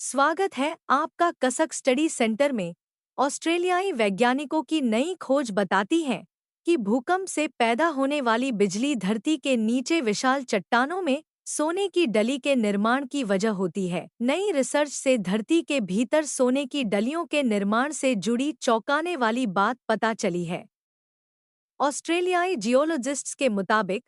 स्वागत है आपका कसक स्टडी सेंटर में। ऑस्ट्रेलियाई वैज्ञानिकों की नई खोज बताती है कि भूकंप से पैदा होने वाली बिजली धरती के नीचे विशाल चट्टानों में सोने की डली के निर्माण की वजह होती है। नई रिसर्च से धरती के भीतर सोने की डलियों के निर्माण से जुड़ी चौंकाने वाली बात पता चली है। ऑस्ट्रेलियाई जियोलॉजिस्ट्स के मुताबिक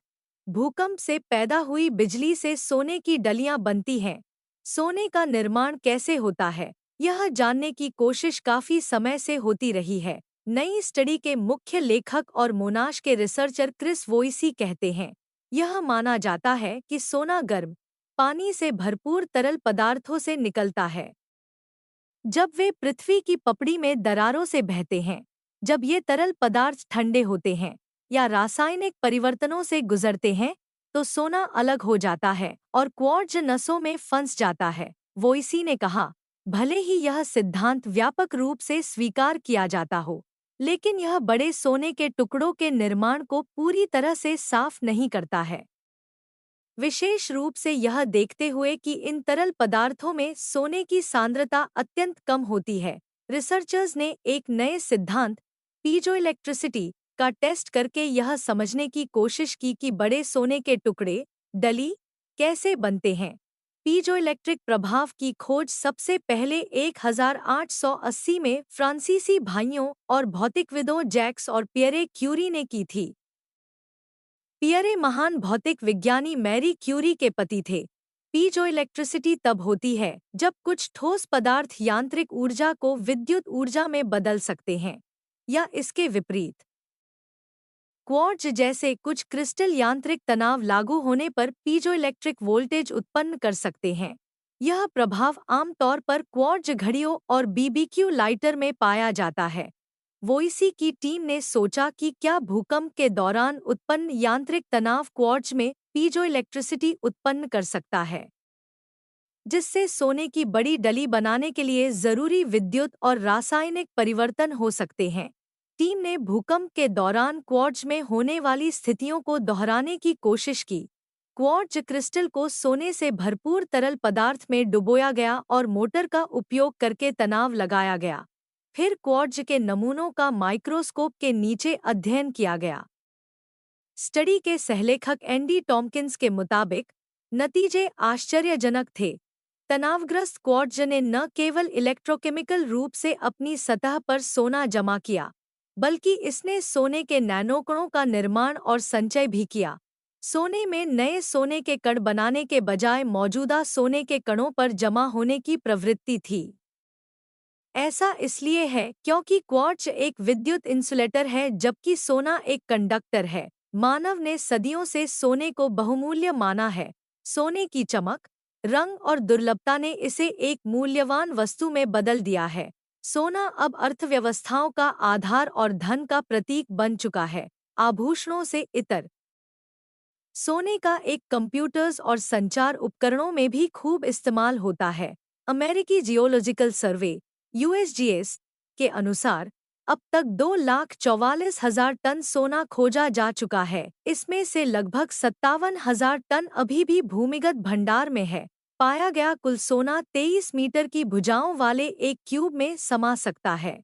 भूकंप से पैदा हुई बिजली से सोने की डलियां बनती हैं। सोने का निर्माण कैसे होता है, यह जानने की कोशिश काफी समय से होती रही है। नई स्टडी के मुख्य लेखक और मोनाश के रिसर्चर क्रिस वोइसी कहते हैं, यह माना जाता है कि सोना गर्म पानी से भरपूर तरल पदार्थों से निकलता है जब वे पृथ्वी की पपड़ी में दरारों से बहते हैं। जब ये तरल पदार्थ ठंडे होते हैं या रासायनिक परिवर्तनों से गुजरते हैं तो सोना अलग हो जाता है और क्वार्ट्ज नसों में फंस जाता है। वोइसी ने कहा, भले ही यह सिद्धांत व्यापक रूप से स्वीकार किया जाता हो, लेकिन यह बड़े सोने के टुकड़ों के निर्माण को पूरी तरह से साफ नहीं करता है। विशेष रूप से यह देखते हुए कि इन तरल पदार्थों में सोने की सांद्रता अत्यंत कम होती है। रिसर्चर्स ने एक नए सिद्धांत पीजोइलेक्ट्रिसिटी का टेस्ट करके यह समझने की कोशिश की कि बड़े सोने के टुकड़े डली कैसे बनते हैं। पीजोइलेक्ट्रिक प्रभाव की खोज सबसे पहले 1880 में फ्रांसीसी भाइयों और भौतिकविदों जैक्स और पियरे क्यूरी ने की थी। पियरे महान भौतिक विज्ञानी मैरी क्यूरी के पति थे। पीजोइलेक्ट्रिसिटी तब होती है जब कुछ ठोस पदार्थ यांत्रिक ऊर्जा को विद्युत ऊर्जा में बदल सकते हैं, या इसके विपरीत। क्वार्ट्ज जैसे कुछ क्रिस्टल यांत्रिक तनाव लागू होने पर पीजोइलेक्ट्रिक वोल्टेज उत्पन्न कर सकते हैं। यह प्रभाव आमतौर पर क्वार्ट्ज घड़ियों और बीबीक्यू लाइटर में पाया जाता है। वोइसी की टीम ने सोचा कि क्या भूकंप के दौरान उत्पन्न यांत्रिक तनाव क्वार्ट्ज में पीजोइलेक्ट्रिसिटी उत्पन्न कर सकता है, जिससे सोने की बड़ी डली बनाने के लिए जरूरी विद्युत और रासायनिक परिवर्तन हो सकते हैं। टीम ने भूकंप के दौरान क्वार्ट्ज में होने वाली स्थितियों को दोहराने की कोशिश की। क्वार्ट्ज क्रिस्टल को सोने से भरपूर तरल पदार्थ में डुबोया गया और मोटर का उपयोग करके तनाव लगाया गया। फिर क्वार्ट्ज के नमूनों का माइक्रोस्कोप के नीचे अध्ययन किया गया। स्टडी के सहलेखक एंडी टॉम्किंस के मुताबिक नतीजे आश्चर्यजनक थे। तनावग्रस्त क्वार्ट्ज ने न केवल इलेक्ट्रोकेमिकल रूप से अपनी सतह पर सोना जमा किया, बल्कि इसने सोने के नैनोकणों का निर्माण और संचय भी किया। सोने में नए सोने के कण बनाने के बजाय मौजूदा सोने के कणों पर जमा होने की प्रवृत्ति थी। ऐसा इसलिए है क्योंकि क्वार्ट्ज एक विद्युत इंसुलेटर है जबकि सोना एक कंडक्टर है। मानव ने सदियों से सोने को बहुमूल्य माना है। सोने की चमक, रंग और दुर्लभता ने इसे एक मूल्यवान वस्तु में बदल दिया है। सोना अब अर्थव्यवस्थाओं का आधार और धन का प्रतीक बन चुका है। आभूषणों से इतर सोने का एक कंप्यूटर्स और संचार उपकरणों में भी खूब इस्तेमाल होता है। अमेरिकी जियोलॉजिकल सर्वे (USGS) के अनुसार अब तक 2,44,000 टन सोना खोजा जा चुका है। इसमें से लगभग 57,000 टन अभी भी भूमिगत भंडार में है। पाया गया कुल सोना 23 मीटर की भुजाओं वाले एक क्यूब में समा सकता है।